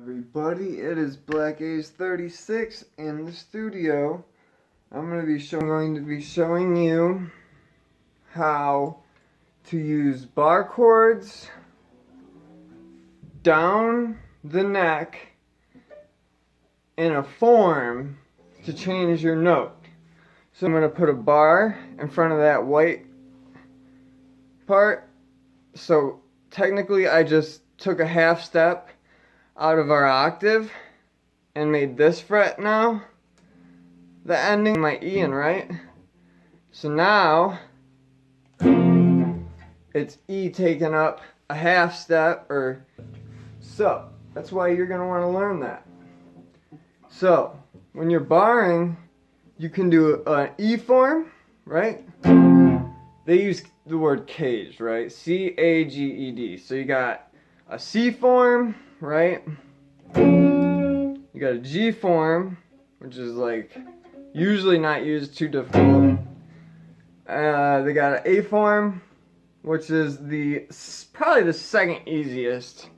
Everybody, it is Black Ace 36 in the studio. I'm going to be showing you how to use bar chords down the neck in a form to change your note. So I'm going to put a bar in front of that white part. So technically I just took a half step out of our octave and made this fret now the ending of my E in, right? So now it's E taking up a half step or so. That's why you're going to want to learn that. So when you're barring, you can do an E form, right? They use the word caged, right? C-A-G-E-D. So you got a C form, right? You got a G form, which is like usually not used, too difficult. They got an A form, which is probably the second easiest,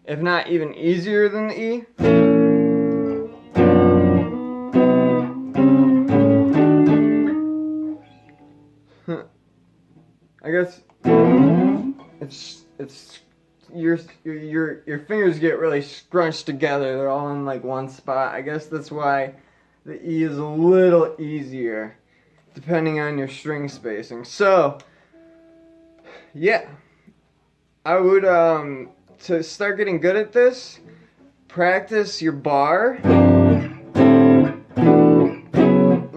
if not even easier than the E. I guess it's your fingers get really scrunched together. They're all in like one spot. I guess that's why the E is a little easier depending on your string spacing. So yeah, I would to start getting good at this, practice your bar and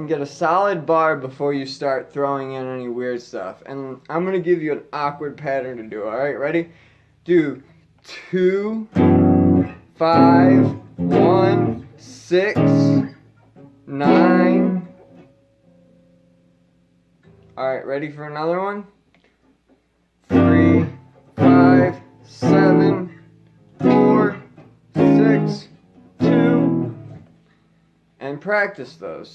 get a solid bar before you start throwing in any weird stuff. And I'm gonna give you an awkward pattern to do. Alright, ready? Do 2, 5, 1, 6, 9. Alright, ready for another one? 3, 5, 7, 4, 6, 2, and practice those.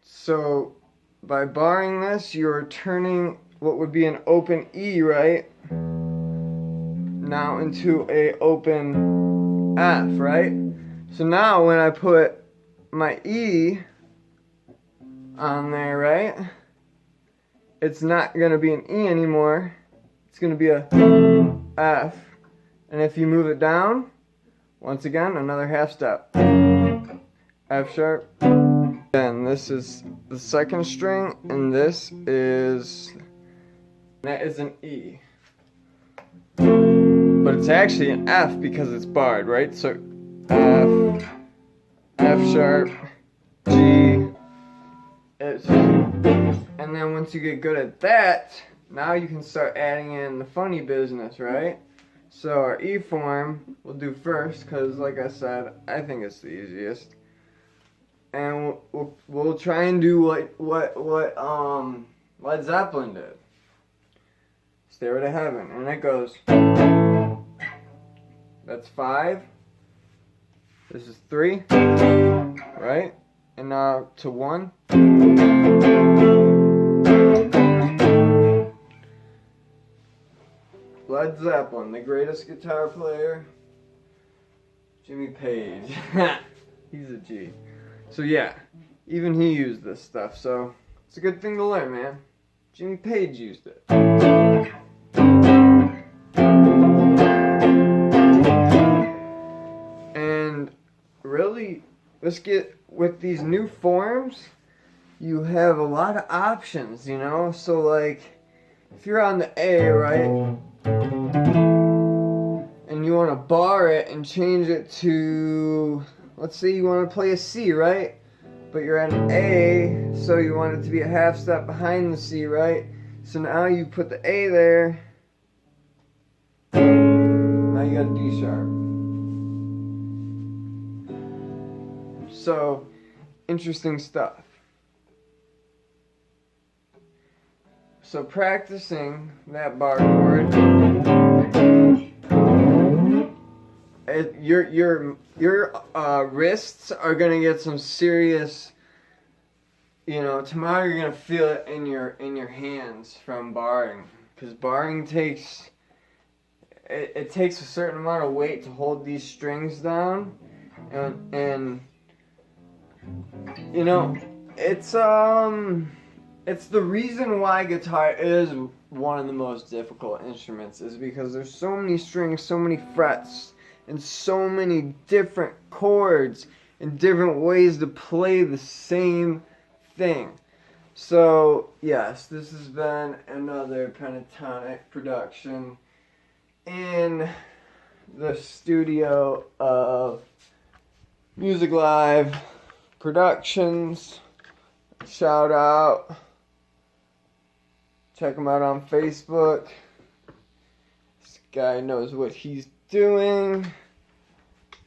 So by barring this, you're turning what would be an open E, right, now into a open F, right? So now when I put my E on there, right, it's not going to be an E anymore. It's going to be a F. And if you move it down, once again, another half step. F sharp. And this is the second string, and that is an E. But it's actually an F because it's barred, right? So F, F sharp, G, and then once you get good at that, now you can start adding in the funny business, right? So our E form we'll do first because, like I said, I think it's the easiest. And we'll try and do what Led Zeppelin did. Stairway to Heaven, and it goes. That's 5. This is 3, right? And now to 1. Led Zeppelin, the greatest guitar player, Jimmy Page. He's a G. So yeah, even he used this stuff, so it's a good thing to learn, man. Jimmy Page used it. And really, let's get with these new forms, you have a lot of options, you know? So like, if you're on the A, right, and you want to bar it and change it to, let's say you want to play a C, right? But you're at an A, so you want it to be a half step behind the C, right? So now you put the A there. Now you got a D sharp. So, interesting stuff. So practicing that bar chord, your wrists are gonna get some serious, you know, tomorrow you're gonna feel it in your hands from barring, because barring takes it takes a certain amount of weight to hold these strings down, and you know, it's the reason why guitar is one of the most difficult instruments, is because there's so many strings, so many frets, and so many different chords and different ways to play the same thing. So yes, this has been another pentatonic production in the studio of Music Live Productions. Shout out. Check him out on Facebook. This guy knows what he's doing.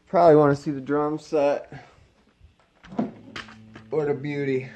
Probably want to see the drum set. What a beauty.